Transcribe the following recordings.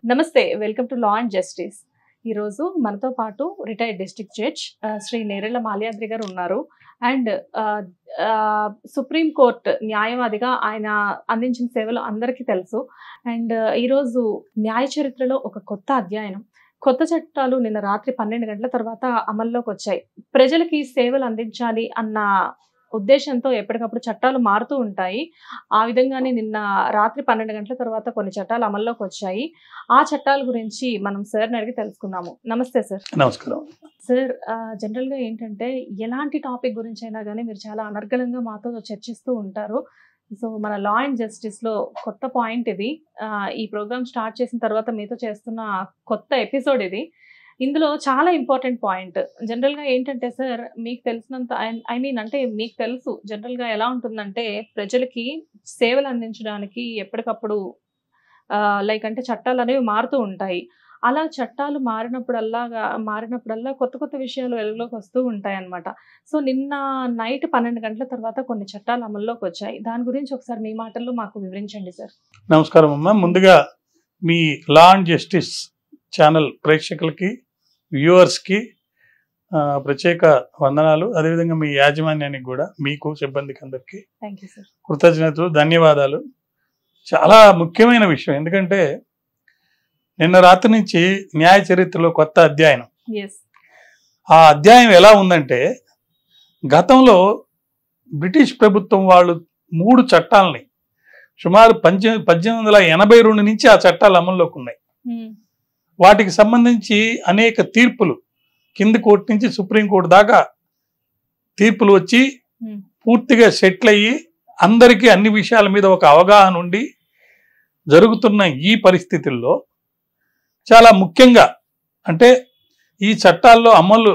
నమస్తే, welcome to law and justice. ఈరోజు మనతో పాటు retired district judge Shri Nerella Malyadri గారు ఉన్నారు. అండ్ సుప్రీం కోర్ట్ న్యాయవాదిగా ఆయన అందించిన సేవలు అందరికీ తెలుసు. అండ్ ఈరోజు న్యాయ చరిత్రలో ఒక కొత్త అధ్యాయం, కొత్త చట్టాలు నిన్న రాత్రి 12 గంటల తర్వాత అమల్లోకి వచ్చాయి. ప్రజలకి సేవలు అందించాలి అన్న ఉద్దేశంతో ఎప్పటికప్పుడు చట్టాలు మారుతూ ఉంటాయి. ఆ విధంగానే నిన్న రాత్రి 12 గంటల తర్వాత కొన్ని చట్టాలు అమల్లోకి వచ్చాయి. ఆ చట్టాల గురించి మనం సార్ని అడిగి తెలుసుకుందాము. నమస్తే సార్. నమస్కారం సార్. జనరల్గా ఏంటంటే ఎలాంటి టాపిక్ గురించి అయినా కానీ మీరు చాలా అనర్గళంగా మాతో చర్చిస్తూ ఉంటారు. సో మన లా అండ్ జస్టిస్లో కొత్త పాయింట్ ఇది. ఈ ప్రోగ్రామ్ స్టార్ట్ చేసిన తర్వాత మీతో చేస్తున్న కొత్త ఎపిసోడ్ ఇది. ఇందులో చాలా ఇంపార్టెంట్ పాయింట్ జనరల్గా ఏంటంటే సార్, మీకు తెలిసినంత అంటే మీకు తెలుసు జనరల్గా ఎలా ఉంటుందంటే ప్రజలకి సేవలు అందించడానికి ఎప్పటికప్పుడు అంటే చట్టాలు అనేవి మారుతూ ఉంటాయి. అలా చట్టాలు మారినప్పుడల్లా కొత్త కొత్త విషయాలు వెలుగులోకి వస్తూ ఉంటాయి అన్నమాట. సో నిన్న నైట్ 12 గంటల తర్వాత కొన్ని చట్టాలు అమల్లోకి వచ్చాయి. దాని గురించి ఒకసారి మీ మాటల్లో మాకు వివరించండి సార్. నమస్కారం అమ్మ. ముందుగా మీ లా అండ్ జస్టిస్ ఛానల్ ప్రేక్షకులకి, వ్యూవర్స్కి ప్రత్యేక వందనాలు. అదేవిధంగా మీ యాజమాన్యానికి కూడా, మీకు సిబ్బందికి అందరికీ కృతజ్ఞతలు, ధన్యవాదాలు. చాలా ముఖ్యమైన విషయం, ఎందుకంటే నిన్న రాత్రి నుంచి న్యాయ చరిత్రలో కొత్త అధ్యాయం. ఆ అధ్యాయం ఎలా ఉందంటే, గతంలో బ్రిటిష్ ప్రభుత్వం వాళ్ళు 3 చట్టాలని సుమారు 1882 నుంచి ఆ చట్టాలు అమల్లోకి ఉన్నాయి. వాటికి సంబంధించి అనేక తీర్పులు, కింది కోర్టు నుంచి సుప్రీంకోర్టు దాకా తీర్పులు వచ్చి పూర్తిగా సెటిల్ అయ్యి అందరికీ అన్ని విషయాల మీద ఒక అవగాహన ఉండి జరుగుతున్న ఈ పరిస్థితుల్లో చాలా ముఖ్యంగా అంటే ఈ చట్టాల్లో అమలు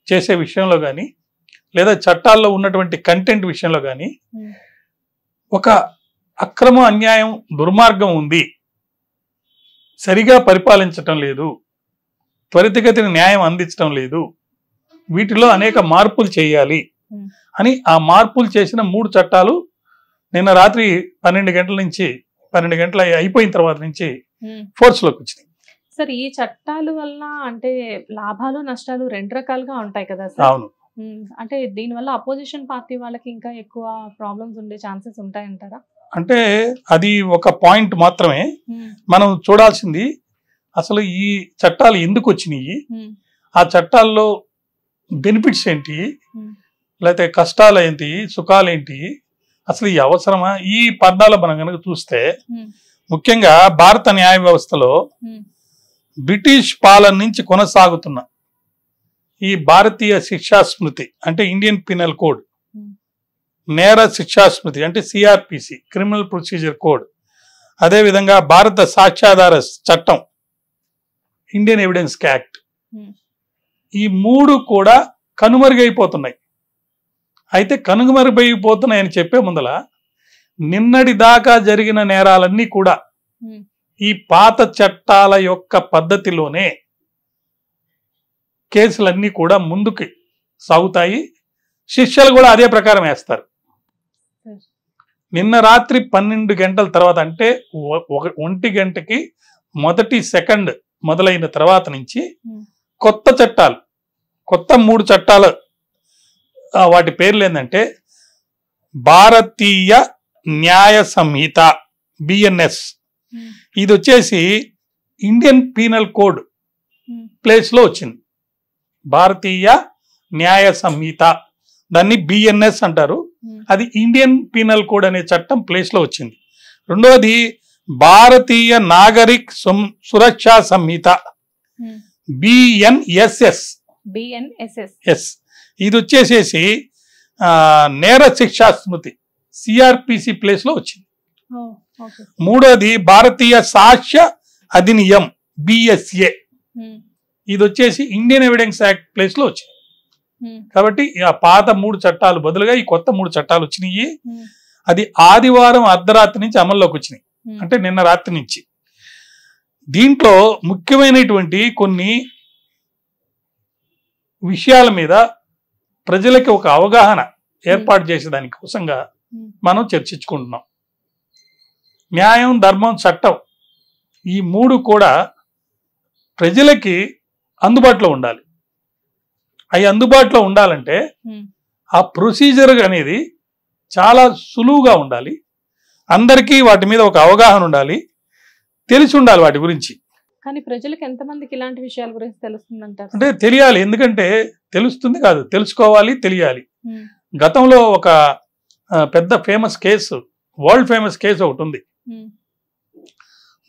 చేసే విషయంలో కానీ, లేదా చట్టాల్లో ఉన్నటువంటి కంటెంట్ విషయంలో కానీ ఒక అక్రమ, అన్యాయం, దుర్మార్గం ఉంది, సరిగా పరిపాలించటం లేదు, త్వరితగతిన న్యాయం అందించడం లేదు, వీటిలో అనేక మార్పులు చేయాలి అని ఆ మార్పులు చేసిన 3 చట్టాలు నిన్న రాత్రి 12 గంటల నుంచి 12 గంటల అయిపోయిన తర్వాత నుంచి ఫోర్స్లోకి వచ్చినాయి. సార్, ఈ చట్టాల వల్ల అంటే లాభాలు నష్టాలు 2 రకాలుగా ఉంటాయి కదా సార్? అవును. అంటే దీనివల్ల అపోజిషన్ పార్టీ వాళ్ళకి ఇంకా ఎక్కువ ప్రాబ్లమ్స్ ఉండే ఛాన్సెస్ ఉంటాయంటారా? అంటే అది ఒక పాయింట్ మాత్రమే. మనం చూడాల్సింది అసలు ఈ చట్టాలు ఎందుకు వచ్చినాయి, ఆ చట్టాల్లో బెనిఫిట్స్ ఏంటి, లేకపోతే కష్టాలు ఏంటి, సుఖాలు ఏంటి, అసలు ఈ అవసరమా, ఈ పదాలు మనం కనుక చూస్తే ముఖ్యంగా భారత న్యాయ వ్యవస్థలో బ్రిటిష్ పాలన నుంచి కొనసాగుతున్న ఈ భారతీయ శిక్షా స్మృతి అంటే ఇండియన్ పీనల్ కోడ్, నేర శిక్షా స్మృతి అంటే సిఆర్పిసి క్రిమినల్ ప్రొసీజర్ కోడ్, అదేవిధంగా భారత సాక్ష్యాధార చట్టం ఇండియన్ ఎవిడెన్స్ యాక్ట్, ఈ 3 కూడా కనుమరుగైపోతున్నాయి. అయితే కనుమరుగైపోతున్నాయని చెప్పే ముందల నిన్నటి దాకా జరిగిన నేరాలన్నీ కూడా ఈ పాత చట్టాల యొక్క పద్ధతిలోనే కేసులన్నీ కూడా ముందుకు సాగుతాయి, శిక్షలు కూడా అదే ప్రకారం వేస్తారు. నిన్న రాత్రి 12 గంటల తర్వాత అంటే 1 గంటకి మొదటి సెకండ్ మొదలైన తర్వాత నుంచి కొత్త చట్టాలు, కొత్త 3 చట్టాలు, వాటి పేర్లు ఏంటంటే భారతీయ న్యాయ సంహిత బిఎన్ఎస్, ఇది వచ్చేసి ఇండియన్ పీనల్ కోడ్ ప్లేస్లో వచ్చింది. భారతీయ న్యాయ సంహిత, దాన్ని బిఎన్ఎస్ అంటారు, అది ఇండియన్ పీనల్ కోడ్ అనే చట్టం ప్లేస్లో వచ్చింది. రెండవది భారతీయ నాగరిక్ సురక్షా సంహిత బిఎన్ఎస్ఎస్, ఇది వచ్చేసేసి నేర శిక్షా స్మృతి సిఆర్పిసి ప్లేస్లో వచ్చింది. మూడోది భారతీయ సాక్ష్య అధినియం బిఎస్ఏ, ఇది వచ్చేసి ఇండియన్ ఎవిడెన్స్ యాక్ట్ ప్లేస్లో వచ్చింది. కాబట్టి ఆ పాత 3 చట్టాలు బదులుగా ఈ కొత్త 3 చట్టాలు వచ్చినాయి. అది ఆదివారం అర్ధరాత్రి నుంచి అమల్లోకి వచ్చినాయి, అంటే నిన్న రాత్రి నుంచి. దీంట్లో ముఖ్యమైనటువంటి కొన్ని విషయాల మీద ప్రజలకి ఒక అవగాహన ఏర్పాటు చేసేదాని కోసంగా మనం చర్చించుకుంటున్నాం. న్యాయం, ధర్మం, చట్టం ఈ 3 కూడా ప్రజలకి అందుబాటులో ఉండాలి. అవి అందుబాటులో ఉండాలంటే ఆ ప్రొసీజర్ అనేది చాలా సులువుగా ఉండాలి. అందరికీ వాటి మీద ఒక అవగాహన ఉండాలి, తెలిసి ఉండాలి వాటి గురించి. కానీ ప్రజలకు ఎంతమందికి ఇలాంటి విషయాల గురించి తెలుస్తుందంటారు? అంటే తెలియాలి, ఎందుకంటే తెలుస్తుంది కాదు, తెలుసుకోవాలి, తెలియాలి. గతంలో ఒక పెద్ద famous case, world famous case ఒకటి ఉంది.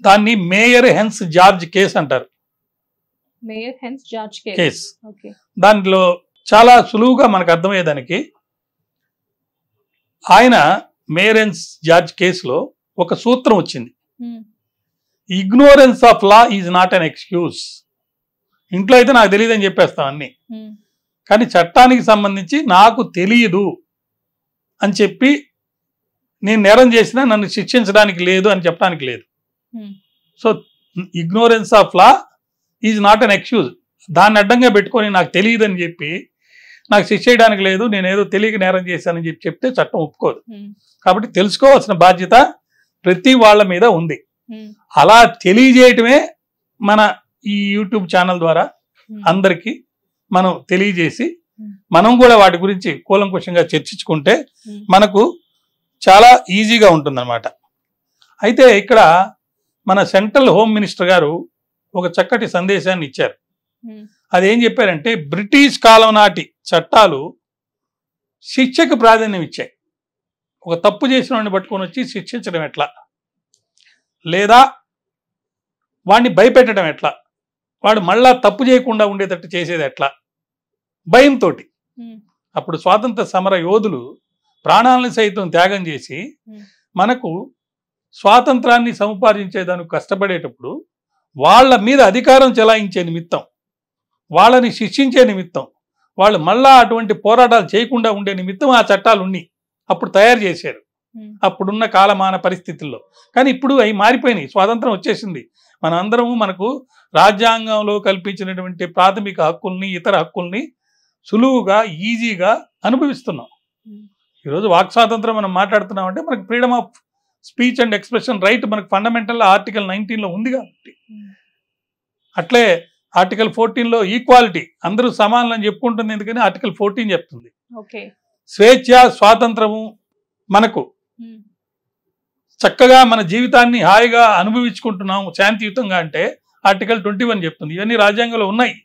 దాన్ని మేయర్ హెన్స్ జార్జ్ కేసు అంటారు. Mayor hence George case. Okay. దాంట్లో చాలా సులువుగా మనకు అర్థమయ్యేదానికి, ఆయన మేయర్ హెన్స్ జార్జ్ కేసులో ఒక సూత్రం వచ్చింది, ignorance of law is not an excuse. ఇంట్లో అయితే నాకు తెలియదు అని చెప్పేస్తాం అన్ని, కానీ చట్టానికి సంబంధించి నాకు తెలియదు అని చెప్పి నేను నేరం చేసినా నన్ను శిక్షించడానికి లేదు అని చెప్పడానికి లేదు. So ignorance of law is not an excuse. దాన్ని అడ్డంగా పెట్టుకొని నాకు తెలియదు అని చెప్పి నాకు శిక్ష చేయడానికి లేదు, నేనేదో తెలియక నేరం చేశానని చెప్పి చెప్తే చట్టం ఒప్పుకోదు. కాబట్టి తెలుసుకోవాల్సిన బాధ్యత ప్రతి వాళ్ళ మీద ఉంది. అలా తెలియజేయటమే మన ఈ యూట్యూబ్ ఛానల్ ద్వారా అందరికీ మనం తెలియజేసి మనం కూడా వాటి గురించి కూలంకుషంగా చర్చించుకుంటే మనకు చాలా ఈజీగా ఉంటుందన్నమాట. అయితే ఇక్కడ మన సెంట్రల్ హోమ్ మినిస్టర్ గారు ఒక చక్కటి సందేశాన్ని ఇచ్చారు. అదేం చెప్పారంటే, బ్రిటిష్ కాలం నాటి చట్టాలు శిక్షకు ప్రాధాన్యం ఇచ్చాయి. ఒక తప్పు చేసిన వాడిని పట్టుకొని వచ్చి శిక్షించడం ఎట్లా, లేదా వాడిని భయపెట్టడం ఎట్లా, వాడు మళ్ళా తప్పు చేయకుండా ఉండేటట్టు చేసేది ఎట్లా, భయంతో. అప్పుడు స్వాతంత్ర సమర యోధులు ప్రాణాలను సైతం త్యాగం చేసి మనకు స్వాతంత్రాన్ని సముపార్జించేదానికి కష్టపడేటప్పుడు వాళ్ళ మీద అధికారం చెలాయించే నిమిత్తం, వాళ్ళని శిక్షించే నిమిత్తం, వాళ్ళు మళ్ళా అటువంటి పోరాటాలు చేయకుండా ఉండే నిమిత్తం ఆ చట్టాలు ఉన్నాయి. అప్పుడు తయారు చేశారు అప్పుడున్న కాలమాన పరిస్థితుల్లో. కానీ ఇప్పుడు అవి మారిపోయినాయి, స్వాతంత్రం వచ్చేసింది. మన అందరము మనకు రాజ్యాంగంలో కల్పించినటువంటి ప్రాథమిక హక్కుల్ని, ఇతర హక్కుల్ని సులువుగా, ఈజీగా అనుభవిస్తున్నాం. ఈరోజు వాక్ స్వాతంత్రం మనం మాట్లాడుతున్నామంటే మనకు freedom of speech and expression right మనకు ఫండమెంటల్ ఆర్టికల్ 19లో ఉంది కాబట్టి. అట్లే ఆర్టికల్ 14లో ఈక్వాలిటీ, అందరూ సమానం అని చెప్పుకుంటుంది, ఎందుకని ఆర్టికల్ 14 చెప్తుంది. స్వేచ్ఛ, స్వాతంత్రము మనకు చక్కగా మన జీవితాన్ని హాయిగా అనుభవించుకుంటున్నాము శాంతియుతంగా అంటే ఆర్టికల్ 21 చెప్తుంది. ఇవన్నీ రాజ్యాంగంలో ఉన్నాయి.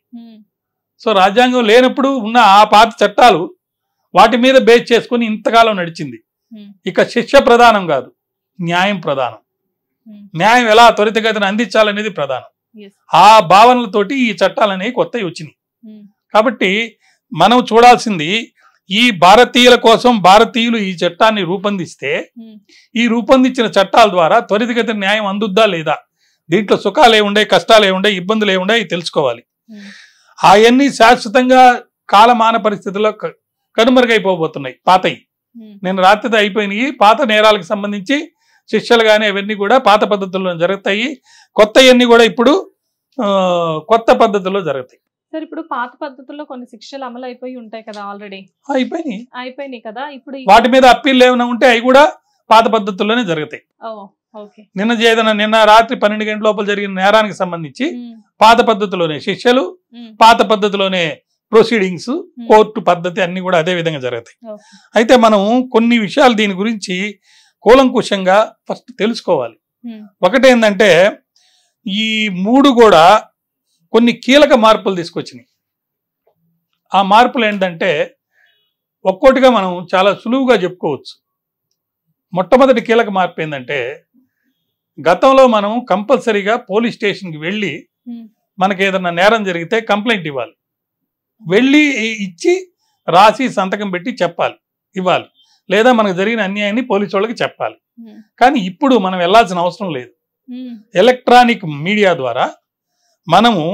సో రాజ్యాంగం లేనప్పుడు ఉన్న ఆ పాత చట్టాలు వాటి మీద బేస్ చేసుకుని ఇంతకాలం నడిచింది. ఇక శిక్ష ప్రధానం కాదు, న్యాయం ప్రధానం. న్యాయం ఎలా త్వరితగతిన అందించాలనేది ప్రధానం. ఆ భావనలతోటి ఈ చట్టాలు అనేవి కొత్తవి వచ్చినాయి. కాబట్టి మనం చూడాల్సింది, ఈ భారతీయుల కోసం భారతీయులు ఈ చట్టాన్ని రూపొందిస్తే ఈ రూపొందించిన చట్టాల ద్వారా త్వరితగతిన న్యాయం అందుద్దా లేదా, దీంట్లో సుఖాలు ఏముండే, కష్టాలు ఏముండే, ఇబ్బందులు ఏముండే తెలుసుకోవాలి. అవన్నీ శాశ్వతంగా కాలమాన పరిస్థితుల్లో కనుమరుగైపోబోతున్నాయి. పాతయి నేను రాత్రితో అయిపోయినాయి. పాత నేరాలకు సంబంధించి శిక్షలు కానీ అవన్నీ కూడా పాత పద్ధతుల్లో జరుగుతాయి. కొత్తవన్నీ కూడా ఇప్పుడు కొత్త పద్ధతుల్లో జరుగుతాయి. సార్, ఇప్పుడు పాత పద్ధతుల్లో కొన్ని శిక్షలు అమలు అయిపోయి ఉంటాయి కదా, ఆల్రెడీ అయిపోయినాయి కదా. ఇప్పుడు వాటి మీద అప్పీల్ ఏమైనా ఉంటే అవి కూడా పాత పద్ధతుల్లోనే జరుగుతాయి. నిన్న రాత్రి 12 గంటల లోపల జరిగిన నేరానికి సంబంధించి పాత పద్ధతిలోనే శిక్షలు, పాత పద్ధతిలోనే ప్రొసీడింగ్స్, కోర్టు పద్ధతి అన్ని కూడా అదే విధంగా జరుగుతాయి. అయితే మనం కొన్ని విషయాలు దీని గురించి కూలంకుషంగా ఫస్ట్ తెలుసుకోవాలి. ఒకటేంటంటే, ఈ 3 కూడా కొన్ని కీలక మార్పులు తీసుకొచ్చినాయి. ఆ మార్పులు ఏంటంటే ఒక్కోటిగా మనం చాలా సులువుగా చెప్పుకోవచ్చు. మొట్టమొదటి కీలక మార్పు ఏంటంటే, గతంలో మనం కంపల్సరీగా పోలీస్ స్టేషన్కి వెళ్ళి మనకి ఏదన్నా నేరం జరిగితే కంప్లైంట్ ఇవ్వాలి, వెళ్ళి ఇచ్చి రాసి సంతకం పెట్టి ఇవ్వాలి, లేదా మనకు జరిగిన అన్యాయాన్ని పోలీసు వాళ్ళకి చెప్పాలి. కానీ ఇప్పుడు మనం వెళ్ళాల్సిన అవసరం లేదు. ఎలక్ట్రానిక్ మీడియా ద్వారా మనము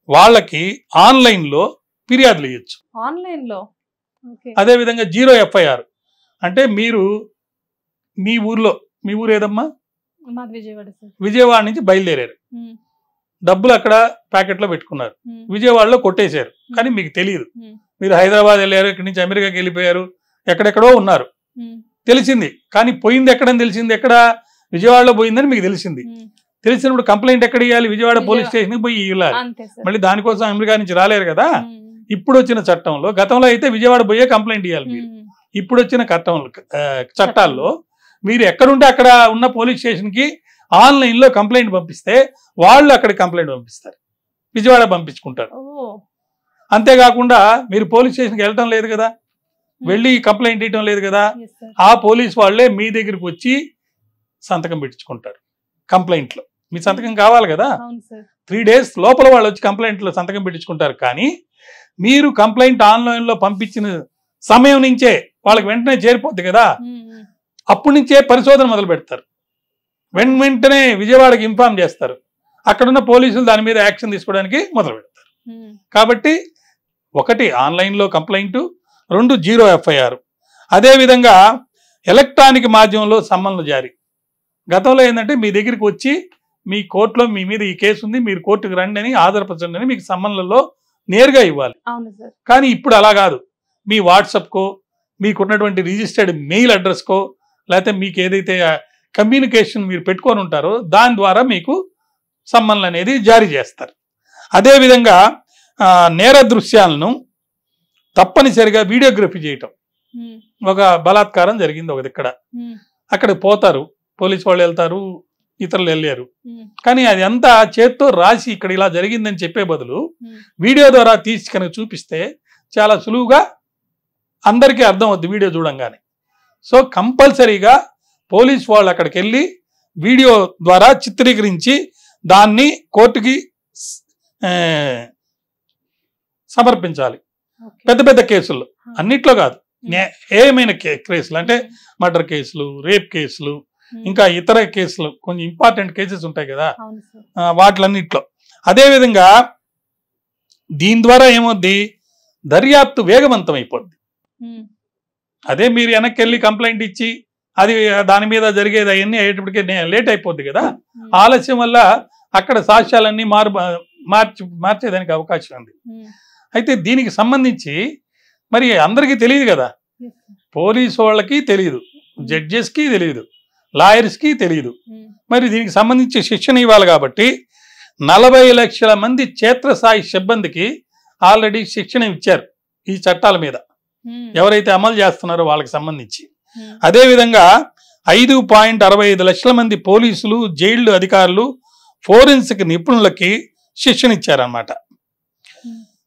వాళ్ళకి ఆన్లైన్లో ఫిర్యాదులు ఇవ్వచ్చు. అదేవిధంగా 0 FIR అంటే మీరు మీ ఊరు ఏదమ్మా, విజయవాడ నుంచి బయలుదేరారు, డబ్బులు అక్కడ ప్యాకెట్లో పెట్టుకున్నారు, విజయవాడలో కొట్టేశారు, కానీ మీకు తెలియదు. మీరు హైదరాబాద్ వెళ్ళారు, ఇక్కడి నుంచి అమెరికాకి వెళ్ళిపోయారు, ఎక్కడెక్కడో ఉన్నారు, తెలిసింది. కానీ పోయింది ఎక్కడని తెలిసింది, ఎక్కడ విజయవాడలో పోయిందని మీకు తెలిసింది. తెలిసినప్పుడు కంప్లైంట్ ఎక్కడ ఇవ్వాలి? విజయవాడ పోలీస్ స్టేషన్కి పోయి ఇవ్వాలి. మళ్ళీ దానికోసం అమెరికా నుంచి రాలేరు కదా. ఇప్పుడు వచ్చిన చట్టంలో, గతంలో అయితే విజయవాడ పోయే కంప్లైంట్ ఇవ్వాలి మీరు. ఇప్పుడు వచ్చిన చట్టాల్లో మీరు ఎక్కడుంటే అక్కడ ఉన్న పోలీస్ స్టేషన్కి ఆన్లైన్లో కంప్లైంట్ పంపిస్తే వాళ్ళు అక్కడ కంప్లైంట్ పంపిస్తారు, విజయవాడ పంపించుకుంటారు. అంతేకాకుండా మీరు పోలీస్ స్టేషన్కి వెళ్ళటం లేదు కదా, వెళ్ళి కంప్లైంట్ ఇవ్వటం లేదు కదా, ఆ పోలీస్ వాళ్ళే మీ దగ్గరికి వచ్చి సంతకం పెట్టించుకుంటారు కంప్లైంట్లో. మీ సంతకం కావాలి కదా, 3 days లోపల వాళ్ళు వచ్చి కంప్లైంట్లో సంతకం పెట్టించుకుంటారు. కానీ మీరు కంప్లైంట్ ఆన్లైన్లో పంపించిన సమయం నుంచే వాళ్ళకి వెంటనే చేరిపోద్ది కదా, అప్పటి నుంచే పరిశోధన మొదలు పెడతారు. వెంటనే విజయవాడకి ఇన్ఫార్మ్ చేస్తారు, అక్కడున్న పోలీసులు దాని మీద యాక్షన్ తీసుకోవడానికి మొదలు పెడతారు. కాబట్టి 1 ఆన్లైన్లో కంప్లైంట్, 2 0 FIR. అదేవిధంగా ఎలక్ట్రానిక్ మాధ్యమంలో సమ్మన్లు జారీ. గతంలో ఏంటంటే మీ దగ్గరికి వచ్చి మీ కోర్టులో మీ మీద ఈ కేసు ఉంది, మీరు కోర్టుకు రండి అని, ఆధారపరచండి అని మీకు సమ్మన్లలో నేరుగా ఇవ్వాలి. కానీ ఇప్పుడు అలా కాదు. మీ వాట్సాప్కో, మీకున్నటువంటి రిజిస్టర్డ్ మెయిల్ అడ్రస్కో, లేకపోతే మీకు ఏదైతే కమ్యూనికేషన్ మీరు పెట్టుకొని ఉంటారో దాని ద్వారా మీకు సమ్మన్లు అనేది జారీ చేస్తారు. అదేవిధంగా నేర దృశ్యాలను తప్పనిసరిగా వీడియోగ్రఫీ చేయటం. ఒక బలాత్కారం జరిగింది ఒకటి ఇక్కడ, అక్కడ పోతారు పోలీసు వాళ్ళు, వెళ్తారు, ఇతరులు వెళ్ళారు. కానీ అది అంతా చేత్తో రాసి ఇక్కడ ఇలా జరిగిందని చెప్పే బదులు వీడియో ద్వారా తీసి కనుక చూపిస్తే చాలా సులువుగా అందరికీ అర్థం అవుద్ది వీడియో చూడంగానే. సో కంపల్సరీగా పోలీసు వాళ్ళు అక్కడికి వెళ్ళి వీడియో ద్వారా చిత్రీకరించి దాన్ని కోర్టుకి సమర్పించాలి. పెద్ద పెద్ద కేసుల్లో, అన్నిట్లో కాదు, ఏమైనా కేసులు అంటే మర్డర్ కేసులు, రేప్ కేసులు, ఇంకా ఇతర కేసులు, కొంచెం ఇంపార్టెంట్ కేసెస్ ఉంటాయి కదా, వాటిలన్నిట్లో. అదేవిధంగా దీని ద్వారా ఏమవుద్ది, దర్యాప్తు వేగవంతం అయిపోద్ది. అదే మీరు వెనక్కి వెళ్ళి కంప్లైంట్ ఇచ్చి అది దాని మీద జరిగేది అవన్నీ అయ్యేటప్పటికే లేట్ అయిపోద్ది కదా. ఆలస్యం వల్ల అక్కడ సాక్ష్యాలన్నీ మార్చేదానికి అవకాశం ఉంది. అయితే దీనికి సంబంధించి మరి అందరికీ తెలియదు కదా, పోలీసు వాళ్ళకి తెలియదు, జడ్జెస్కి తెలియదు, లాయర్స్కి తెలియదు. మరి దీనికి సంబంధించి శిక్షణ ఇవ్వాలి కాబట్టి 40 లక్షల మంది క్షేత్రస్థాయి సిబ్బందికి ఆల్రెడీ శిక్షణ ఇచ్చారు ఈ చట్టాల మీద, ఎవరైతే అమలు చేస్తున్నారో వాళ్ళకి సంబంధించి. అదేవిధంగా 5.65 లక్షల మంది పోలీసులు, జైళ్ళు అధికారులు, ఫోరెన్సిక్ నిపుణులకి శిక్షణ ఇచ్చారన్నమాట.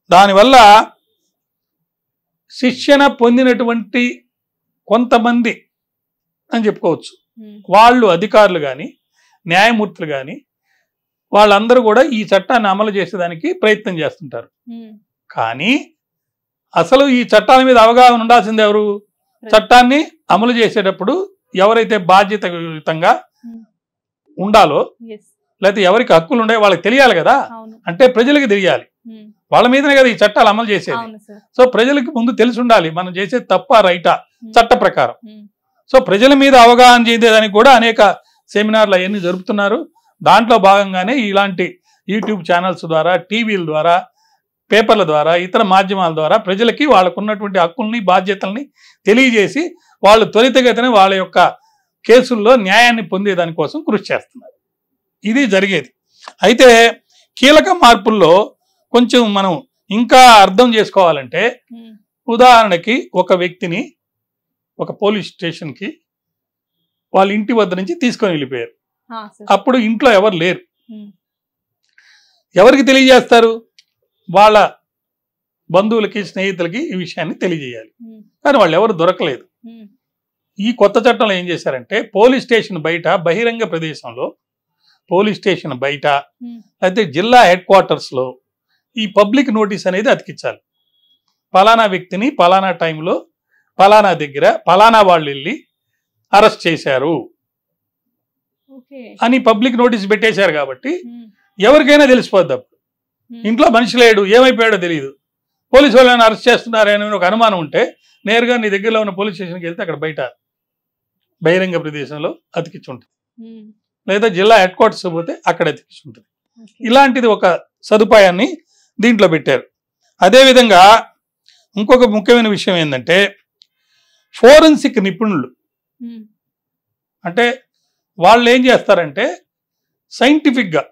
దానివల్ల శిక్షణ పొందినటువంటి కొంతమంది అని చెప్పుకోవచ్చు, వాళ్ళు అధికారులు కానీ న్యాయమూర్తులు కానీ వాళ్ళందరూ కూడా ఈ చట్టాన్ని అమలు చేసేదానికి ప్రయత్నం చేస్తుంటారు. కానీ అసలు ఈ చట్టాల మీద అవగాహన ఉండాల్సింది ఎవరు? చట్టాన్ని అమలు చేసేటప్పుడు ఎవరైతే బాధ్యతాయుతంగా ఉండాలో, లేకపోతే ఎవరికి హక్కులు ఉండే వాళ్ళకి తెలియాలి కదా. అంటే ప్రజలకు తెలియాలి, వాళ్ళ మీదనే కదా ఈ చట్టాలు అమలు చేసేది. సో ప్రజలకు ముందు తెలిసి ఉండాలి మనం చేసేది తప్ప రైటా చట్ట ప్రకారం. సో ప్రజల మీద అవగాహన చేసేదానికి కూడా అనేక సెమినార్లు అవన్నీ జరుపుతున్నారు. దాంట్లో భాగంగానే ఇలాంటి యూట్యూబ్ ఛానల్స్ ద్వారా, టీవీల ద్వారా, పేపర్ల ద్వారా, ఇతర మాధ్యమాల ద్వారా ప్రజలకి వాళ్ళకు ఉన్నటువంటి హక్కుల్ని, బాధ్యతల్ని తెలియజేసి వాళ్ళు త్వరితగతిన వాళ్ళ యొక్క కేసుల్లో న్యాయాన్ని పొందేదానికోసం కృషి చేస్తున్నారు. ఇది జరిగేది. అయితే కీలక మార్పుల్లో కొంచెం మనం ఇంకా అర్థం చేసుకోవాలంటే, ఉదాహరణకి ఒక వ్యక్తిని ఒక పోలీస్ స్టేషన్కి వాళ్ళ ఇంటి వద్ద నుంచి తీసుకొని వెళ్ళిపోయారు. అప్పుడు ఇంట్లో ఎవరు లేరు. ఎవరికి తెలియజేస్తారు? వాళ్ళ బంధువులకి, స్నేహితులకి ఈ విషయాన్ని తెలియజేయాలి. కానీ వాళ్ళు ఎవరు దొరకలేదు. ఈ కొత్త చట్టంలో ఏం చేశారంటే, పోలీస్ స్టేషన్ బయట, బహిరంగ ప్రదేశంలో, పోలీస్ స్టేషన్ బయట, అయితే జిల్లా హెడ్ క్వార్టర్స్లో ఈ పబ్లిక్ నోటీస్ అనేది అతికించాలి. పలానా వ్యక్తిని పలానా టైంలో పలానా దగ్గర పలానా వాళ్ళు వెళ్ళి అరెస్ట్ చేశారు అని పబ్లిక్ నోటీస్ పెట్టేశారు. కాబట్టి ఎవరికైనా తెలిసిపోద్ది. అప్పుడు ఇంట్లో మనిషి లేడు, ఏమైపోయాడో తెలియదు, పోలీసు వాళ్ళని అరెస్ట్ చేస్తున్నారని ఒక అనుమానం ఉంటే నేరుగా నీ దగ్గరలో ఉన్న పోలీస్ స్టేషన్కి వెళ్తే అక్కడ బయట బహిరంగ ప్రదేశంలో అతికించి ఉంటుంది, లేదా జిల్లా హెడ్ క్వార్టర్స్ పోతే అక్కడ అతికించి ఉంటుంది. ఇలాంటిది ఒక సదుపాయాన్ని దీంట్లో పెట్టారు. అదేవిధంగా ఇంకొక ముఖ్యమైన విషయం ఏంటంటే, ఫోరెన్సిక్ నిపుణులు అంటే వాళ్ళు ఏం చేస్తారంటే, సైంటిఫిక్గా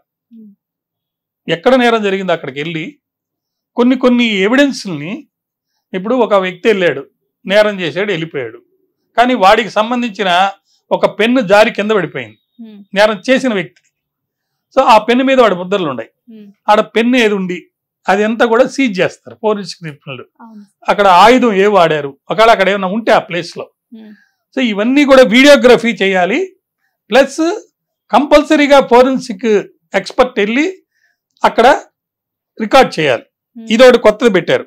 ఎక్కడ నేరం జరిగిందో అక్కడికి వెళ్ళి కొన్ని ఎవిడెన్స్ని, ఇప్పుడు ఒక వ్యక్తి వెళ్ళాడు, నేరం చేశాడు, వెళ్ళిపోయాడు, కానీ వాడికి సంబంధించిన ఒక పెన్ను జారి కింద పడిపోయింది నేరం చేసిన వ్యక్తి. సో ఆ పెన్ను మీద వాడి ముద్రలు ఉన్నాయి. ఆడ పెన్ను ఏది ఉండి అది అంతా కూడా సీజ్ చేస్తారు ఫోరెన్సిక్ నిపుణులు. అక్కడ ఆయుధం ఏ వాడారు, ఒకవేళ అక్కడ ఏమైనా ఉంటే ఆ ప్లేస్లో. సో ఇవన్నీ కూడా వీడియోగ్రఫీ చేయాలి. ప్లస్ కంపల్సరీగా ఫోరెన్సిక్ ఎక్స్పర్ట్ వెళ్ళి అక్కడ రికార్డ్ చేయాలి. ఇదొకటి కొత్తది పెట్టారు.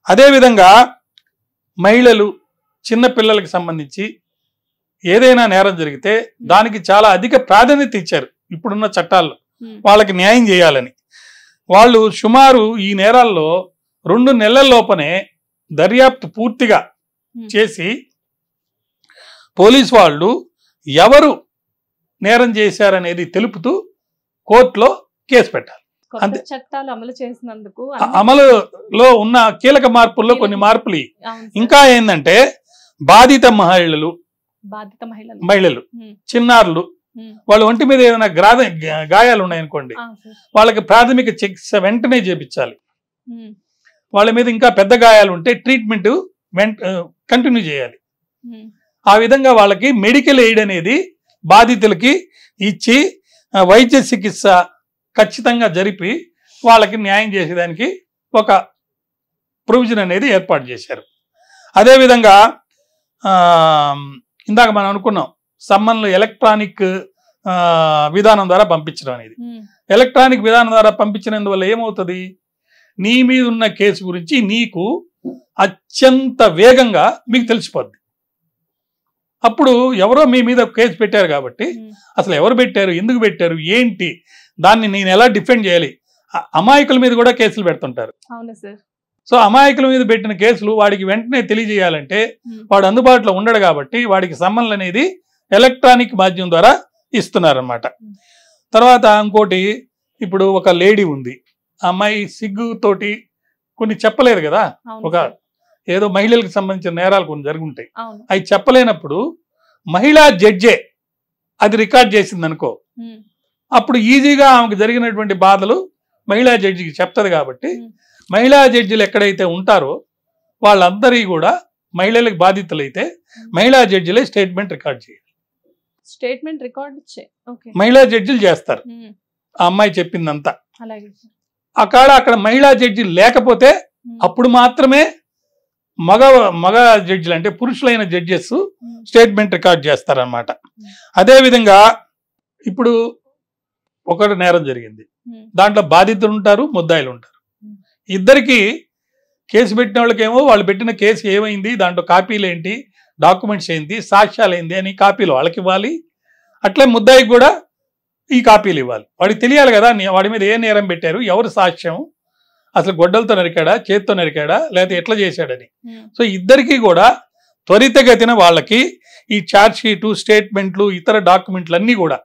అదేవిధంగా మహిళలు, చిన్నపిల్లలకి సంబంధించి ఏదైనా నేరం జరిగితే దానికి చాలా అధిక ప్రాధాన్యత ఇచ్చారు ఇప్పుడున్న చట్టాల్లో, వాళ్ళకి న్యాయం చేయాలని. వాళ్ళు సుమారు ఈ నేరాల్లో 2 నెలల లోపనే దర్యాప్తు పూర్తిగా చేసి పోలీసు వాళ్ళు ఎవరు నేరం చేశారనేది తెలుపుతూ కోర్టులో కేసు పెట్టాలి. కొత్త చట్టాలు అమలు చేసినందుకు అమలులో ఉన్న కీలక మార్పుల్లో కొన్ని మార్పులు. ఇంకా ఏంటంటే బాధిత మహిళలు, చిన్నారులు, వాళ్ళ ఒంటి మీద ఏదైనా గాయాలు ఉన్నాయనుకోండి, వాళ్ళకి ప్రాథమిక చికిత్స వెంటనే చేపించాలి. వాళ్ళ మీద ఇంకా పెద్ద గాయాలు ఉంటే ట్రీట్మెంట్ కంటిన్యూ చేయాలి. ఆ విధంగా వాళ్ళకి మెడికల్ ఎయిడ్ అనేది బాధితులకి ఇచ్చి వైద్య చికిత్స ఖచ్చితంగా జరిపి వాళ్ళకి న్యాయం చేసేదానికి ఒక ప్రొవిజన్ అనేది ఏర్పాటు చేశారు. అదేవిధంగా ఇందాక మనం అనుకున్నాం సమ్మన్లు ఎలక్ట్రానిక్ విధానం ద్వారా పంపించడం అనేది. ఎలక్ట్రానిక్ విధానం ద్వారా పంపించినందువల్ల ఏమవుతుంది, నీ మీద ఉన్న కేసు గురించి నీకు అత్యంత వేగంగా మీకు తెలిసిపోద్ది. అప్పుడు ఎవరో మీ మీద కేసు పెట్టారు కాబట్టి అసలు ఎవరు పెట్టారు, ఎందుకు పెట్టారు, ఏంటి, దాన్ని నేను ఎలా డిఫెండ్ చేయాలి. అమాయకుల మీద కూడా కేసులు పెడుతుంటారు. సో అమాయకుల మీద పెట్టిన కేసులు వాడికి వెంటనే తెలియజేయాలంటే వాడు అందుబాటులో ఉండడు కాబట్టి వాడికి సమ్మన్లు అనేది ఎలక్ట్రానిక్ మాధ్యమం ద్వారా ఇస్తున్నారన్నమాట. తర్వాత ఇంకోటి, ఇప్పుడు ఒక లేడీ ఉంది, ఆ అమ్మాయి సిగ్గుతోటి కొన్ని చెప్పలేదు కదా, ఒక ఏదో మహిళలకు సంబంధించిన నేరాలు కొన్ని జరుగుంటాయి, అవి చెప్పలేనప్పుడు మహిళా జడ్జే అది రికార్డ్ చేసింది అనుకో, అప్పుడు ఈజీగా ఆమెకు జరిగినటువంటి బాధలు మహిళా జడ్జికి చెప్తుంది. కాబట్టి మహిళా జడ్జిలు ఎక్కడైతే ఉంటారో వాళ్ళందరి కూడా మహిళలకు బాధితులైతే మహిళా జడ్జిలే స్టేట్మెంట్ రికార్డ్ చేయాలి. మహిళా జడ్జిలు చేస్తారు ఆ అమ్మాయి చెప్పిందంతా. అక్కడ మహిళా జడ్జి లేకపోతే అప్పుడు మాత్రమే మగ జడ్జిలు అంటే పురుషులైన జడ్జెస్ స్టేట్మెంట్ రికార్డ్ చేస్తారనమాట. అదేవిధంగా ఇప్పుడు ఒకటి నేరం జరిగింది, దాంట్లో బాధితులు ఉంటారు, ముద్దాయిలు ఉంటారు. ఇద్దరికి కేసు పెట్టిన వాళ్ళకేమో వాళ్ళు పెట్టిన కేసు ఏమైంది, దాంట్లో కాపీలు ఏంటి, డాక్యుమెంట్స్ ఏంటి, సాక్ష్యాలు ఏంటి అని కాపీలు వాళ్ళకి ఇవ్వాలి. అట్లే ముద్దాయికి కూడా ఈ కాపీలు ఇవ్వాలి. వాడికి తెలియాలి కదా వాడి మీద ఏ నేరం పెట్టారు, ఎవరు సాక్ష్యం, అసలు గొడ్డలతో నరికాడా, చేతితో నరికాడా, లేకపోతే ఎట్లా చేశాడని. సో ఇద్దరికి కూడా త్వరితగతిన వాళ్ళకి ఈ ఛార్జ్ షీటు, స్టేట్మెంట్లు, ఇతర డాక్యుమెంట్లు అన్నీ కూడా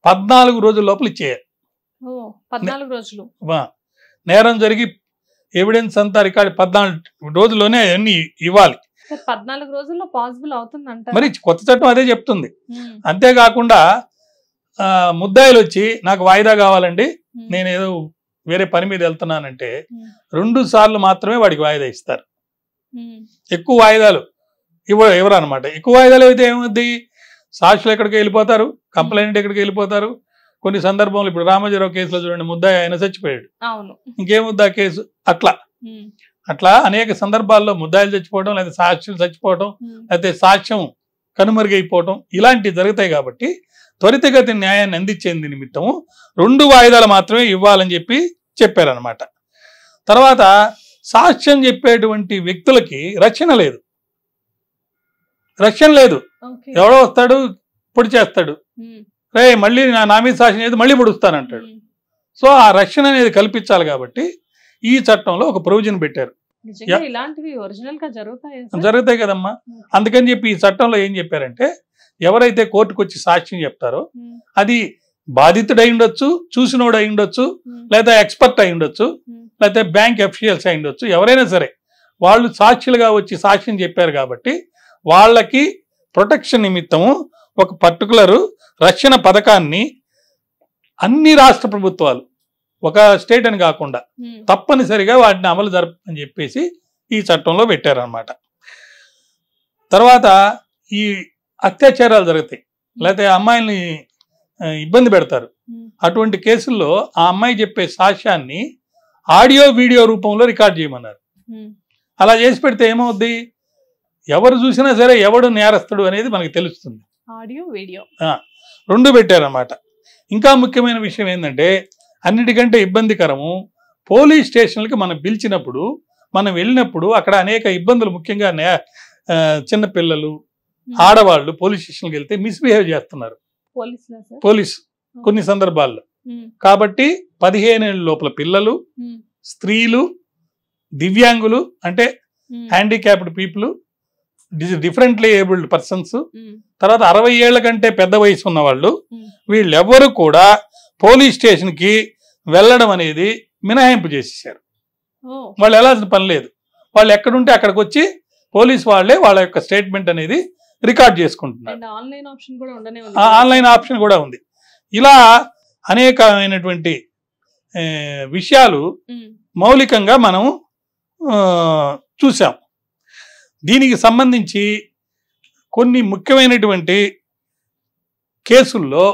14 రోజుల లోపల ఇచ్చేయాలి. 14 రోజులు నేరం జరిగి ఎవిడెన్స్ అంతా రికార్డ్ 14 రోజుల్లోనే అన్ని ఇవ్వాలి. 14 రోజుల్లో పాసిబుల్ అవుతుందంట. మరి కొత్త చట్టం అదే చెప్తుంది. అంతేకాకుండా ముద్దాయిలు వచ్చి నాకు వాయిదా కావాలండి, నేను ఏదో వేరే పని మీద వెళ్తున్నానంటే 2 సార్లు మాత్రమే వాడికి వాయిదా ఇస్తారు. ఎక్కువ వాయిదాలు ఇవ్వరు అనమాట. ఎక్కువ వాయిదాలు అయితే ఏమవుద్ది, సాక్షులు ఎక్కడికి వెళ్ళిపోతారు, కంప్లైంట్ ఎక్కడికి వెళ్ళిపోతారు. కొన్ని సందర్భంలో ఇప్పుడు రామోజీరావు కేసులో చూడండి, ముద్దాయి ఆయన చచ్చిపోయాడు, ఇంకేముద్దా కేసు. అట్లా అనేక సందర్భాల్లో ముద్దాయిలు చచ్చిపోవడం, లేదా సాక్షులు చచ్చిపోవడం, లేకపోతే సాక్ష్యం కనుమరుగైపోవడం ఇలాంటివి జరుగుతాయి. కాబట్టి త్వరితగతి న్యాయాన్ని అందించే నిమిత్తము 2 వాయిదాలు మాత్రమే ఇవ్వాలని చెప్పారనమాట. తర్వాత సాక్ష్యం చెప్పేటువంటి వ్యక్తులకి రక్షణ లేదు. ఎవడో వస్తాడు, పొడి చేస్తాడు, రే మళ్ళీ నా మీద సాక్ష్యం చేసి మళ్ళీ పొడుస్తానంటాడు. సో ఆ రక్షణ అనేది కల్పించాలి కాబట్టి ఈ చట్టంలో ఒక ప్రొవిజన్ పెట్టారు. జరుగుతాయి కదమ్మా. అందుకని చెప్పి ఈ చట్టంలో ఏం చెప్పారంటే, ఎవరైతే కోర్టుకు వచ్చి సాక్ష్యం చెప్తారో అది బాధితుడు అయి ఉండొచ్చు, చూసినోడు అయి ఉండొచ్చు, లేదా ఎక్స్పర్ట్ అయి ఉండొచ్చు, లేకపోతే బ్యాంక్ అఫీషియల్స్ అయి ఉండొచ్చు, ఎవరైనా సరే వాళ్ళు సాక్షులుగా వచ్చి సాక్ష్యం చెప్పారు కాబట్టి వాళ్ళకి ప్రొటెక్షన్ నిమిత్తము ఒక పర్టికులర్ రక్షణ పథకాన్ని అన్ని రాష్ట్ర ప్రభుత్వాలు ఒక స్టేట్ అని కాకుండా తప్పనిసరిగా వాటిని అమలు జరపని చెప్పేసి ఈ చట్టంలో పెట్టారనమాట. తర్వాత ఈ అత్యాచారాలు జరుగుతాయి, లేకపోతే అమ్మాయిల్ని ఇబ్బంది పెడతారు. అటువంటి కేసుల్లో ఆ అమ్మాయి చెప్పే సాక్ష్యాన్ని ఆడియో వీడియో రూపంలో రికార్డ్ చేయమన్నారు. అలా చేసి పెడితే ఏమవుద్ది, ఎవరు చూసినా సరే ఎవడు నేరస్తుడు అనేది మనకి తెలుస్తుంది. ఆడియో వీడియో రెండు పెట్టారన్నమాట. ఇంకా ముఖ్యమైన విషయం ఏంటంటే, అన్నిటికంటే ఇబ్బందికరము, పోలీస్ స్టేషన్లకి మనం పిలిచినప్పుడు, మనం వెళ్ళినప్పుడు అక్కడ అనేక ఇబ్బందులు, ముఖ్యంగా చిన్నపిల్లలు, ఆడవాళ్ళు పోలీస్ స్టేషన్కి వెళ్తే మిస్బిహేవ్ చేస్తున్నారు పోలీసు కొన్ని సందర్భాల్లో. కాబట్టి 15 ఏళ్ళ లోపల పిల్లలు, స్త్రీలు, దివ్యాంగులు అంటే handicapped people, differently abled persons, తర్వాత 60 ఏళ్ల కంటే పెద్ద వయసు ఉన్న వాళ్ళు, వీళ్ళెవ్వరూ కూడా పోలీస్ స్టేషన్కి వెళ్ళడం అనేది మినహాయింపు చేసేసారు. వాళ్ళు వెళ్ళాల్సిన పని లేదు. వాళ్ళు ఎక్కడుంటే అక్కడికి వచ్చి పోలీస్ వాళ్ళే వాళ్ళ యొక్క స్టేట్మెంట్ అనేది రికార్డ్ చేసుకుంటున్నారు. ఆన్లైన్ ఆప్షన్ కూడా ఉంది. ఇలా అనేకమైనటువంటి విషయాలు మౌలికంగా మనం చూసాం. దీనికి సంబంధించి కొన్ని ముఖ్యమైనటువంటి కేసుల్లో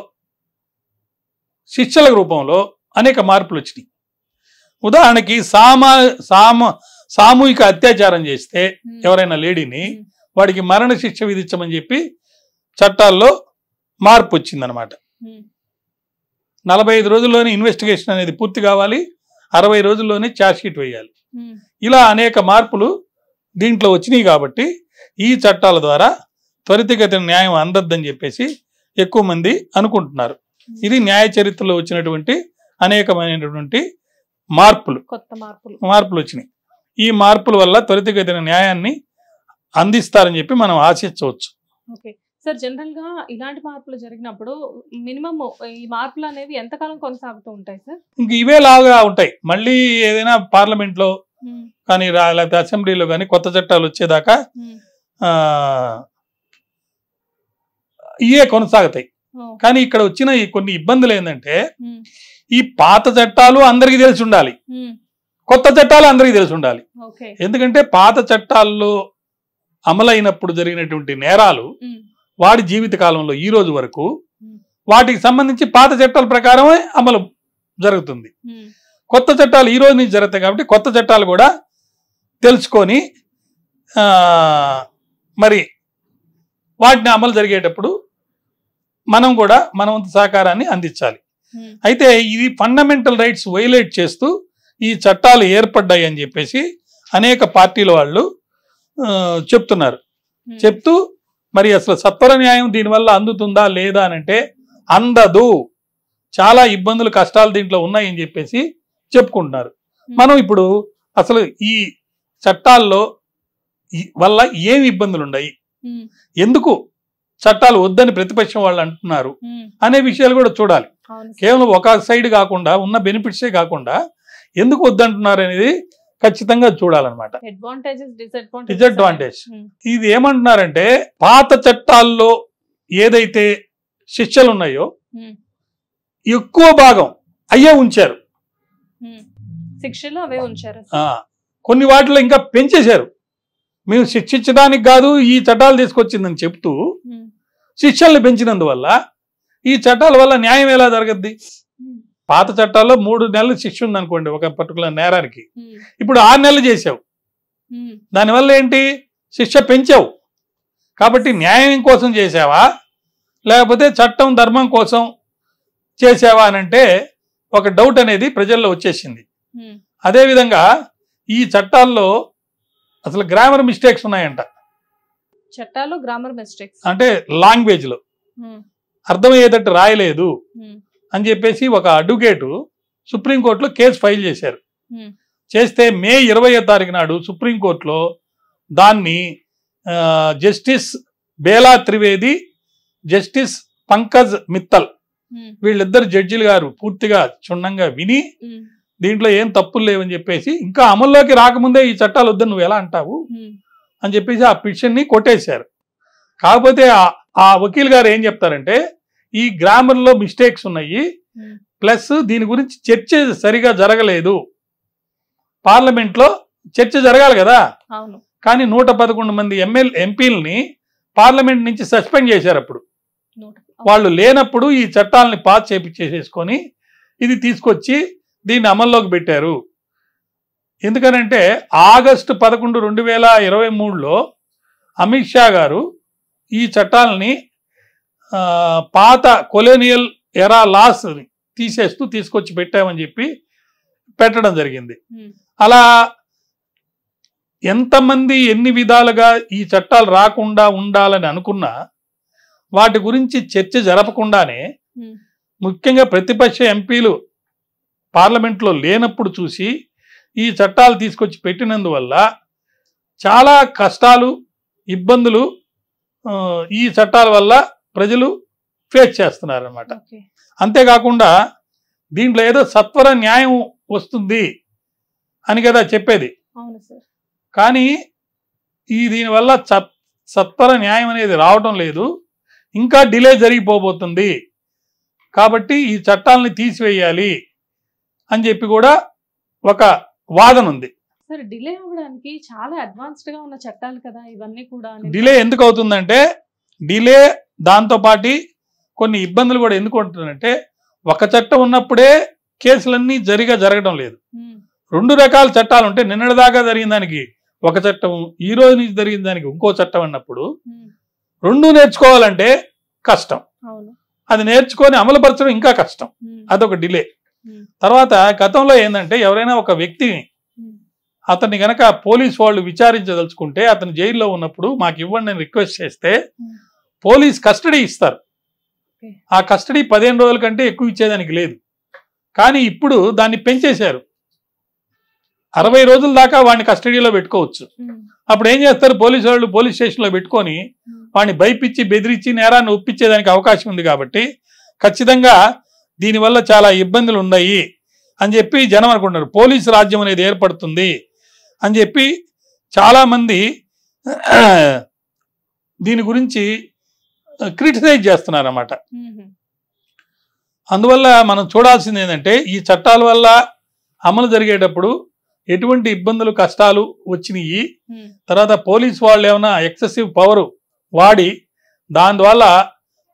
శిక్షల రూపంలో అనేక మార్పులు వచ్చినాయి. ఉదాహరణకి సామూహిక అత్యాచారం చేస్తే ఎవరైనా లేడీని, వాడికి మరణ శిక్ష విధించమని చెప్పి చట్టాల్లో మార్పు వచ్చిందనమాట. 45 రోజుల్లోనే ఇన్వెస్టిగేషన్ అనేది పూర్తి కావాలి, 60 రోజుల్లోనే ఛార్జ్షీట్ వేయాలి. ఇలా అనేక మార్పులు దీంట్లో వచ్చినాయి. కాబట్టి ఈ చట్టాల ద్వారా త్వరితగతిన న్యాయం అందద్దని చెప్పేసి ఎక్కువ మంది అనుకుంటున్నారు. ఇది న్యాయ చరిత్రలో వచ్చినటువంటి అనేకమైనటువంటి మార్పులు వచ్చినాయి. ఈ మార్పుల వల్ల త్వరితగతిన న్యాయాన్ని అందిస్తారని చెప్పి మనం ఆశించవచ్చు. సార్, జనరల్ గా ఇలాంటి మార్పులు జరిగినప్పుడు మినిమం ఈ మార్పులు అనేవి ఎంతకాలం కొనసాగుతూ ఉంటాయి సార్? ఇంక ఇవే లాగా ఉంటాయి. మళ్ళీ ఏదైనా పార్లమెంట్ లో కానీ లేకపోతే అసెంబ్లీలో కానీ కొత్త చట్టాలు వచ్చేదాకా ఇవే కొనసాగుతాయి. కానీ ఇక్కడ వచ్చిన ఈ కొన్ని ఇబ్బందులు ఏంటంటే, ఈ పాత చట్టాలు అందరికీ తెలిసి ఉండాలి, కొత్త చట్టాలు అందరికీ తెలిసి ఉండాలి. ఎందుకంటే పాత చట్టాల్లో అమలైనప్పుడు జరిగినటువంటి నేరాలు వాడి జీవిత కాలంలో ఈ రోజు వరకు వాటికి సంబంధించి పాత చట్టాల ప్రకారమే అమలు జరుగుతుంది. కొత్త చట్టాలు ఈ రోజు నుంచి జరుగుతాయి కాబట్టి కొత్త చట్టాలు కూడా తెలుసుకొని మరి వాటిని అమలు జరిగేటప్పుడు మనం కూడా మన వంతు సహకారాన్ని అందించాలి. అయితే ఇది ఫండమెంటల్ రైట్స్ వైలేట్ చేస్తూ ఈ చట్టాలు ఏర్పడ్డాయి అని చెప్పేసి అనేక పార్టీల వాళ్ళు చెప్తున్నారు. చెప్తూ మరి అసలు సత్వర న్యాయం దీనివల్ల అందుతుందా లేదా అని అంటే అందదు, చాలా ఇబ్బందులు కష్టాలు దీంట్లో ఉన్నాయని చెప్పేసి చెప్పుకుంటున్నారు. మనం ఇప్పుడు అసలు ఈ చట్టాల్లో వల్ల ఏమి ఇబ్బందులు ఉన్నాయి, ఎందుకు చట్టాలు వద్దని ప్రతిపక్షం వాళ్ళు అంటున్నారు అనే విషయాలు కూడా చూడాలి. కేవలం ఒక సైడ్ కాకుండా ఉన్న బెనిఫిట్సే కాకుండా ఎందుకు వద్దంటున్నారు అనేది ఖచ్చితంగా చూడాలన్నమాట. డిసడ్వాంటేజ్ ఇది ఏమంటున్నారంటే, పాత చట్టాల్లో ఏదైతే శిక్షలు ఉన్నాయో ఎక్కువ భాగం అయ్యే ఉంచారు, శిక్షలు అవే ఉంచారు. కొన్ని వాటిలో ఇంకా పెంచేశారు. మేము శిక్షించడానికి కాదు ఈ చట్టాలు తీసుకొచ్చిందని చెప్తూ శిక్షల్ని పెంచినందువల్ల ఈ చట్టాల వల్ల న్యాయం ఎలా జరగద్ది? పాత చట్టాల్లో 3 నెలలు శిక్ష ఉందనుకోండి ఒక పర్టికులర్ నేరానికి, ఇప్పుడు 6 నెలలు చేసావు, దానివల్ల ఏంటి? శిక్ష పెంచావు. కాబట్టి న్యాయం కోసం చేసావా లేకపోతే చట్టం ధర్మం కోసం చేసావా అని అంటే ఒక డౌట్ అనేది ప్రజల్లో వచ్చేసింది. అదేవిధంగా ఈ చట్టాల్లో అసలు గ్రామర్ మిస్టేక్స్ ఉన్నాయంట. చట్టాలు గ్రామర్ మిస్టేక్స్ అంటే లాంగ్వేజ్ లో అర్థమయ్యేటట్టు రాయలేదు అని చెప్పేసి ఒక అడ్వకేటు సుప్రీంకోర్టులో కేసు ఫైల్ చేశారు. చేస్తే మే 20వ తారీఖు నాడు సుప్రీంకోర్టులో దాన్ని జస్టిస్ బేలా త్రివేది, జస్టిస్ పంకజ్ మిత్తల్ వీళ్ళిద్దరు జడ్జిలు గారు పూర్తిగా క్షుణ్ణంగా విని దీంట్లో ఏం తప్పులు లేవని చెప్పేసి, ఇంకా అమల్లోకి రాకముందే ఈ చట్టాలు వద్దని నువ్వు ఎలా అంటావు అని చెప్పేసి ఆ పిటిషన్ని కొట్టేశారు. కాకపోతే ఆ వకీల్ గారు ఏం చెప్తారంటే, ఈ గ్రామర్లో మిస్టేక్స్ ఉన్నాయి, ప్లస్ దీని గురించి చర్చ సరిగా జరగలేదు. పార్లమెంట్లో చర్చ జరగాలి కదా, అవును. కానీ 111 మంది ఎంపీలని పార్లమెంట్ నుంచి సస్పెండ్ చేశారు. అప్పుడు వాళ్ళు లేనప్పుడు ఈ చట్టాలని పాస్ చేసేసుకొని ఇది తీసుకొచ్చి దీన్ని అమల్లోకి పెట్టారు. ఎందుకనంటే ఆగస్టు 11, 2023లో అమిత్ షా గారు ఈ చట్టాలని పాత కొలోనియల్ ఎరా లాస్ తీసేస్తూ తీసుకొచ్చి పెట్టామని చెప్పి పెట్టడం జరిగింది. అలా ఎంతమంది ఎన్ని విధాలుగా ఈ చట్టాలు రాకుండా ఉండాలని అనుకున్నా వాటి గురించి చర్చ జరపకుండానే ముఖ్యంగా ప్రతిపక్ష ఎంపీలు పార్లమెంట్లో లేనప్పుడు చూసి ఈ చట్టాలు తీసుకొచ్చి పెట్టినందువల్ల చాలా కష్టాలు, ఇబ్బందులు ఈ చట్టాల వల్ల ప్రజలు ఫేస్ చేస్తున్నారన్నమాట. అంతేకాకుండా దీంట్లో ఏదో సత్వర న్యాయం వస్తుంది అని కదా చెప్పేది, కానీ దీనివల్ల సత్వర న్యాయం అనేది రావటం లేదు, ఇంకా డిలే జరిగిపోబోతుంది. కాబట్టి ఈ చట్టాలని తీసివేయాలి అని చెప్పి కూడా ఒక వాదన ఉంది. సరే, డిలే అవ్వడానికి చాలా అడ్వాన్స్డ్ గా ఉన్న చట్టాలు కదా ఇవన్నీ కూడా. డిలే ఎందుకు అవుతుందంటే డిలే దాంతోపాటు కొన్ని ఇబ్బందులు కూడా ఎందుకు ఉంటుందంటే ఒక చట్టం ఉన్నప్పుడే కేసులన్నీ జరగడం లేదు. 2 రకాల చట్టాలు ఉంటే నిన్నటిదాకా జరిగిన దానికి ఒక చట్టం, ఈ రోజు నుంచి జరిగిన దానికి ఇంకో చట్టం అన్నప్పుడు 2 నేర్చుకోవాలంటే కష్టం. అది నేర్చుకొని అమలుపరచడం ఇంకా కష్టం. అదొక డిలే. తర్వాత గతంలో ఏంటంటే ఎవరైనా ఒక వ్యక్తిని అతన్ని గనక పోలీస్ వాళ్ళు విచారించదలుచుకుంటే అతను జైల్లో ఉన్నప్పుడు మాకు ఇవ్వండి అని రిక్వెస్ట్ చేస్తే పోలీస్ కస్టడీ ఇస్తారు. ఆ కస్టడీ 15 రోజుల కంటే ఎక్కువ ఇచ్చేదానికి లేదు. కానీ ఇప్పుడు దాన్ని పెంచేశారు, 60 రోజుల దాకా వాడిని కస్టడీలో పెట్టుకోవచ్చు. అప్పుడు ఏం చేస్తారు, పోలీసు వాళ్ళు పోలీస్ స్టేషన్లో పెట్టుకొని వాడిని భయపించి బెదిరించి నేరాన్ని ఒప్పించేదానికి అవకాశం ఉంది. కాబట్టి ఖచ్చితంగా దీనివల్ల చాలా ఇబ్బందులు ఉన్నాయి అని చెప్పి జనం అనుకుంటున్నారు. పోలీసు రాజ్యం అనేది ఏర్పడుతుంది అని చెప్పి చాలామంది దీని గురించి క్రిటిసైజ్ చేస్తున్నారు అన్నమాట. అందువల్ల మనం చూడాల్సింది ఏంటంటే ఈ చట్టాల వల్ల అమలు జరిగేటప్పుడు ఎటువంటి ఇబ్బందులు, కష్టాలు వచ్చినాయి, తర్వాత పోలీస్ వాళ్ళు ఏమైనా ఎక్సెసివ్ పవర్ వాడి దాని ద్వారా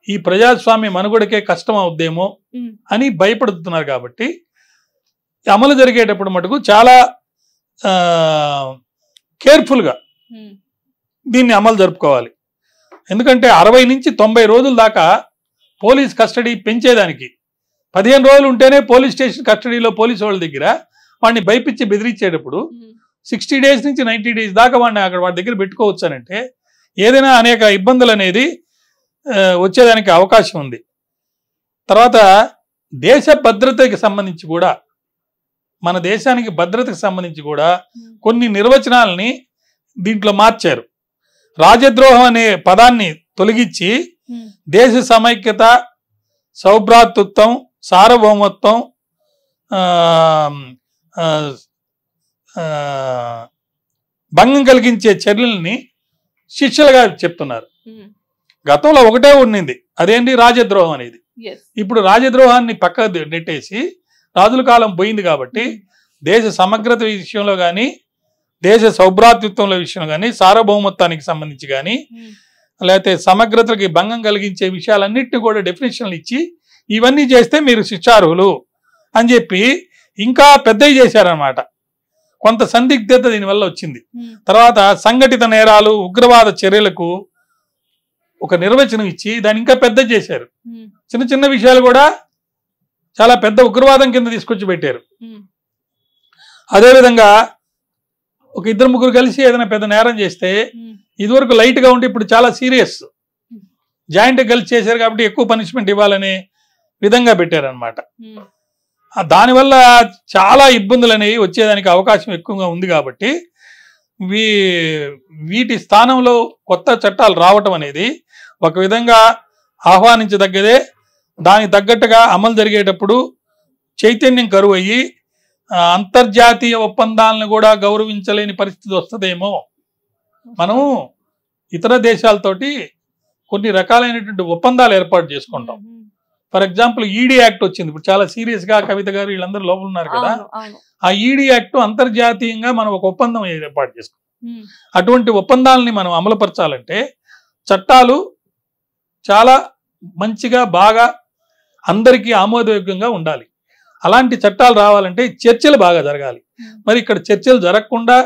ఈ ప్రజాస్వామ్య మనుగడకే కష్టం అవుద్దేమో అని భయపడుతున్నారు. కాబట్టి అమలు జరిగేటప్పుడు మటుకు చాలా కేర్ఫుల్గా దీన్ని అమలు జరుపుకోవాలి. ఎందుకంటే 60 నుంచి 90 రోజుల దాకా పోలీస్ కస్టడీ పెంచేదానికి 15 రోజులు ఉంటేనే పోలీస్ స్టేషన్ కస్టడీలో పోలీసు వాళ్ళ దగ్గర వాడిని భయపించి బెదిరించేటప్పుడు 60 డేస్ నుంచి 90 డేస్ దాకా వాడిని అక్కడ వాడి దగ్గర పెట్టుకోవచ్చు అనంటే ఏదైనా అనేక ఇబ్బందులు అనేది వచ్చేదానికి అవకాశం ఉంది. తర్వాత దేశ భద్రతకి సంబంధించి కూడా, మన దేశానికి భద్రతకు సంబంధించి కూడా కొన్ని నిర్వచనాలని దీంట్లో మార్చారు. రాజద్రోహం అనే పదాన్ని తొలగించి దేశ సమైక్యత, సౌభ్రాతృత్వం, సార్వభౌమత్వం, భంగం కలిగించే చర్యల్ని శిక్షలుగా చెప్తున్నారు. గతంలో ఒకటే ఉండింది, అదేంటి రాజద్రోహం అనేది. ఇప్పుడు రాజద్రోహాన్ని పక్కకు నెట్టేసి రాజుల కాలం పోయింది కాబట్టి దేశ సమగ్రత విషయంలో కానీ, దేశ సౌభ్రాతృత్వంలో విషయంలో కానీ, సార్వభౌమత్వానికి సంబంధించి కానీ, లేకపోతే సమగ్రతకి భంగం కలిగించే విషయాలన్నింటినీ కూడా డెఫినేషన్లు ఇచ్చి ఇవన్నీ చేస్తే మీరు శిక్షార్హులు అని చెప్పి ఇంకా పెద్దవి చేశారనమాట. కొంత సందిగ్ధత దీనివల్ల వచ్చింది. తర్వాత సంఘటిత నేరాలు, ఉగ్రవాద చర్యలకు ఒక నిర్వచనం ఇచ్చి దాన్ని ఇంకా పెద్ద చేశారు. చిన్న చిన్న విషయాలు కూడా చాలా పెద్ద ఉగ్రవాదం కింద తీసుకొచ్చి పెట్టారు. అదేవిధంగా ఒక 2-3 కలిసి ఏదైనా పెద్ద నేరం చేస్తే ఇదివరకు లైట్గా ఉంటే ఇప్పుడు చాలా సీరియస్, జాయింట్ కలిసి చేశారు కాబట్టి ఎక్కువ పనిష్మెంట్ ఇవ్వాలనే విధంగా పెట్టారనమాట. దానివల్ల చాలా ఇబ్బందులు అనేవి వచ్చేదానికి అవకాశం ఎక్కువగా ఉంది. కాబట్టి వీటి స్థానంలో కొత్త చట్టాలు రావటం అనేది ఒక విధంగా ఆహ్వానించదగ్గదే. దానికి తగ్గట్టుగా అమలు జరిగేటప్పుడు చైతన్యం కరువు అయ్యి అంతర్జాతీయ ఒప్పందాలను కూడా గౌరవించలేని పరిస్థితి వస్తుందేమో. మనం ఇతర దేశాలతోటి కొన్ని రకాలైనటువంటి ఒప్పందాలు ఏర్పాటు చేసుకుంటాం. ఫర్ ఎగ్జాంపుల్ ఈడీ యాక్ట్ వచ్చింది, ఇప్పుడు చాలా సీరియస్ గా కవిత గారు వీళ్ళందరూ లోపల ఉన్నారు కదా. ఆ ఈడీ యాక్ట్ అంతర్జాతీయంగా మనం ఒక ఒప్పందం ఏర్పాటు చేసుకున్నాం. అటువంటి ఒప్పందాలని మనం అమలుపరచాలంటే చట్టాలు చాలా మంచిగా బాగా అందరికీ ఆమోదయోగ్యంగా ఉండాలి. అలాంటి చట్టాలు రావాలంటే చర్చలు బాగా జరగాలి. మరి ఇక్కడ చర్చలు జరగకుండా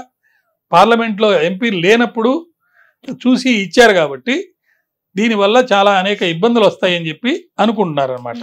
పార్లమెంట్లో ఎంపీలు లేనప్పుడు చూసి ఇచ్చారు కాబట్టి దీనివల్ల చాలా అనేక ఇబ్బందులు వస్తాయని చెప్పి అనుకుంటున్నారు అన్నమాట.